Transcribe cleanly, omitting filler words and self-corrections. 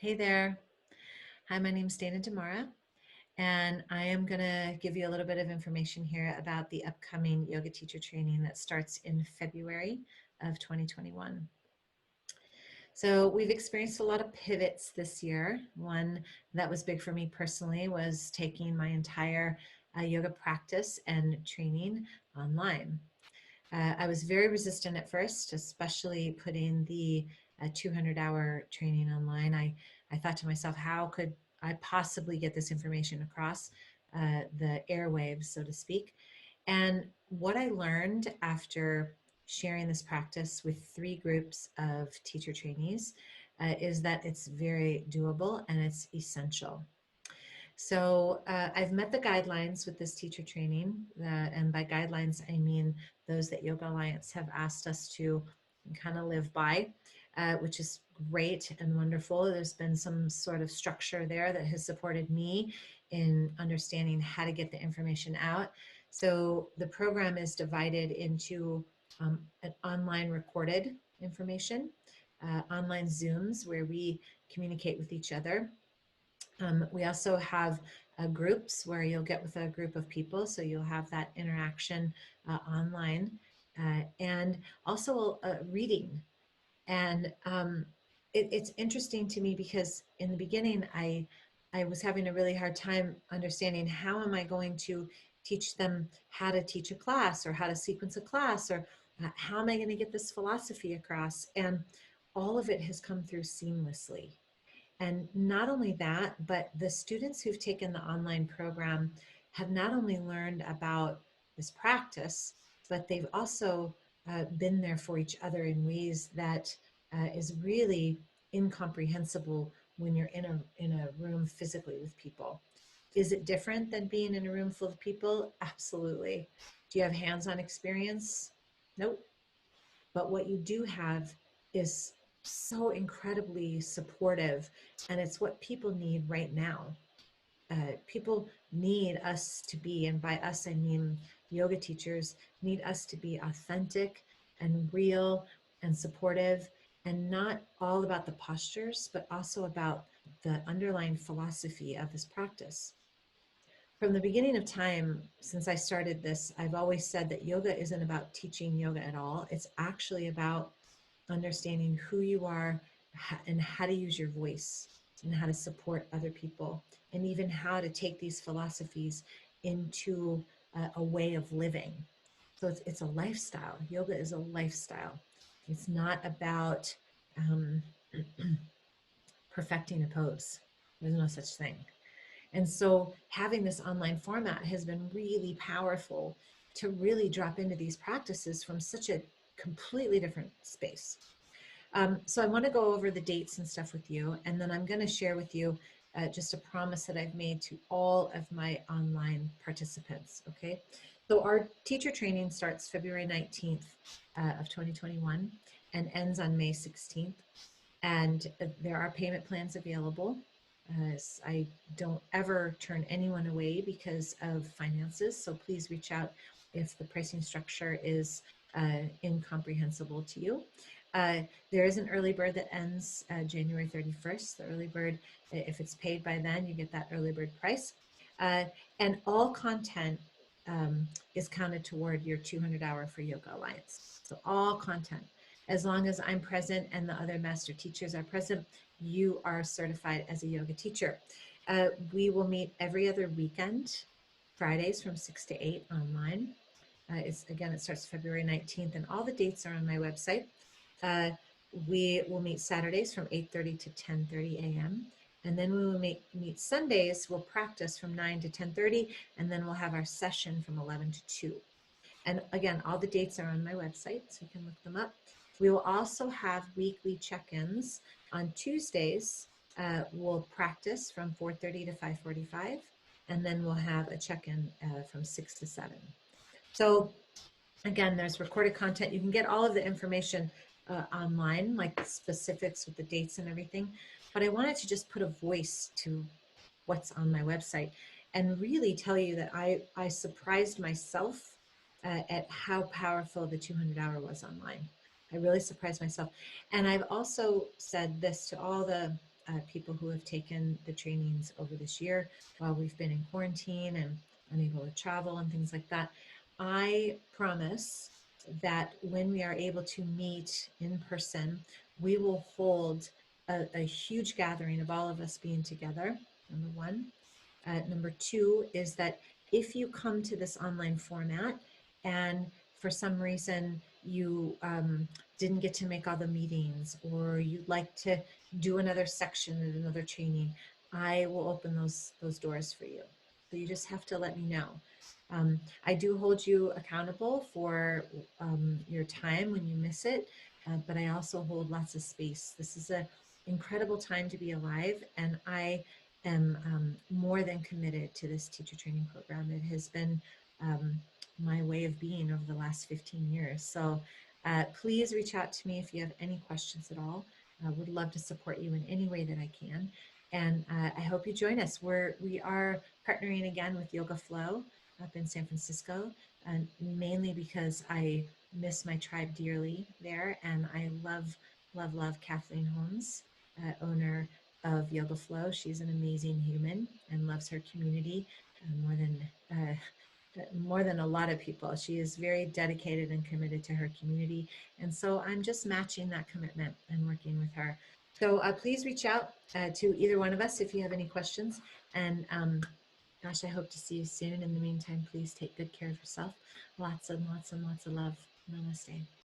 Hey there. Hi, my name is Damara, and I am going to give you a little bit of information here about the upcoming yoga teacher training that starts in February of 2021. So we've experienced a lot of pivots this year. One that was big for me personally was taking my entire yoga practice and training online. I was very resistant at first, especially putting the 200-hour training online. I thought to myself, how could I possibly get this information across the airwaves, so to speak? And what I learned after sharing this practice with 3 groups of teacher trainees is that it's very doable and it's essential. So I've met the guidelines with this teacher training, and by guidelines I mean those that Yoga Alliance have asked us to kind of live by, which is great and wonderful. There's been some sort of structure there that has supported me in understanding how to get the information out. So the program is divided into an online recorded information, online Zooms where we communicate with each other. We also have groups where you'll get with a group of people, so you'll have that interaction online, and also reading. And it's interesting to me because in the beginning, I was having a really hard time understanding how am I going to teach them how to teach a class or how to sequence a class or how am I going to get this philosophy across? And all of it has come through seamlessly. And not only that, but the students who've taken the online program have not only learned about this practice, but they've also been there for each other in ways that is really incomprehensible when you're in a room physically with people. Is it different than being in a room full of people? Absolutely. Do you have hands-on experience? Nope. But what you do have is so incredibly supportive, and it's what people need right now. People need us to be, and by us I mean yoga teachers, need us to be authentic and real and supportive, and not all about the postures, but also about the underlying philosophy of this practice. From the beginning of time, since I started this, I've always said that yoga isn't about teaching yoga at all. It's actually about understanding who you are and how to use your voice and how to support other people, and even how to take these philosophies into a way of living. So it's a lifestyle. Yoga is a lifestyle. It's not about um, perfecting a pose. There's no such thing. And so having this online format has been really powerful to really drop into these practices from such a completely different space. So I want to go over the dates and stuff with you, and then I'm going to share with you just a promise that I've made to all of my online participants, okay? So our teacher training starts February 19th of 2021 and ends on May 16th. And there are payment plans available. I don't ever turn anyone away because of finances, so please reach out if the pricing structure is incomprehensible to you. There is an early bird that ends January 31st. The early bird, if it's paid by then, you get that early bird price. And all content is counted toward your 200-hour for Yoga Alliance. So all content, as long as I'm present and the other master teachers are present, you are certified as a yoga teacher. We will meet every other weekend, Fridays from 6 to 8 online. Again, it starts February 19th, and all the dates are on my website. We will meet Saturdays from 8:30 to 10:30 a.m. And then we will meet Sundays. We'll practice from 9 to 10:30, and then we'll have our session from 11 to 2. And again, all the dates are on my website, so you can look them up. We will also have weekly check-ins on Tuesdays. We'll practice from 4:30 to 5:45, and then we'll have a check-in from 6 to 7. So again, there's recorded content. You can get all of the information online, like the specifics with the dates and everything. But I wanted to just put a voice to what's on my website and really tell you that I surprised myself at how powerful the 200-hour was online. I really surprised myself. And I've also said this to all the people who have taken the trainings over this year while we've been in quarantine and unable to travel and things like that. I promise that when we are able to meet in person, we will hold a huge gathering of all of us being together, number one. Number two is that if you come to this online format and for some reason you didn't get to make all the meetings or you'd like to do another section in another training, I will open those doors for you. So you just have to let me know. I do hold you accountable for your time when you miss it, but I also hold lots of space. This is an incredible time to be alive, and I am more than committed to this teacher training program. It has been um, my way of being over the last 15 years. So please reach out to me if you have any questions at all. I would love to support you in any way that I can. And I hope you join us. We are partnering again with Yoga Flow up in San Francisco, and mainly because I miss my tribe dearly there. And I love, love, love Kathleen Holmes, owner of Yoga Flow. She's an amazing human and loves her community more than a lot of people. She is very dedicated and committed to her community. And so I'm just matching that commitment and working with her. So please reach out to either one of us if you have any questions. And gosh, I hope to see you soon. In the meantime, please take good care of yourself. Lots and lots and lots of love. Namaste.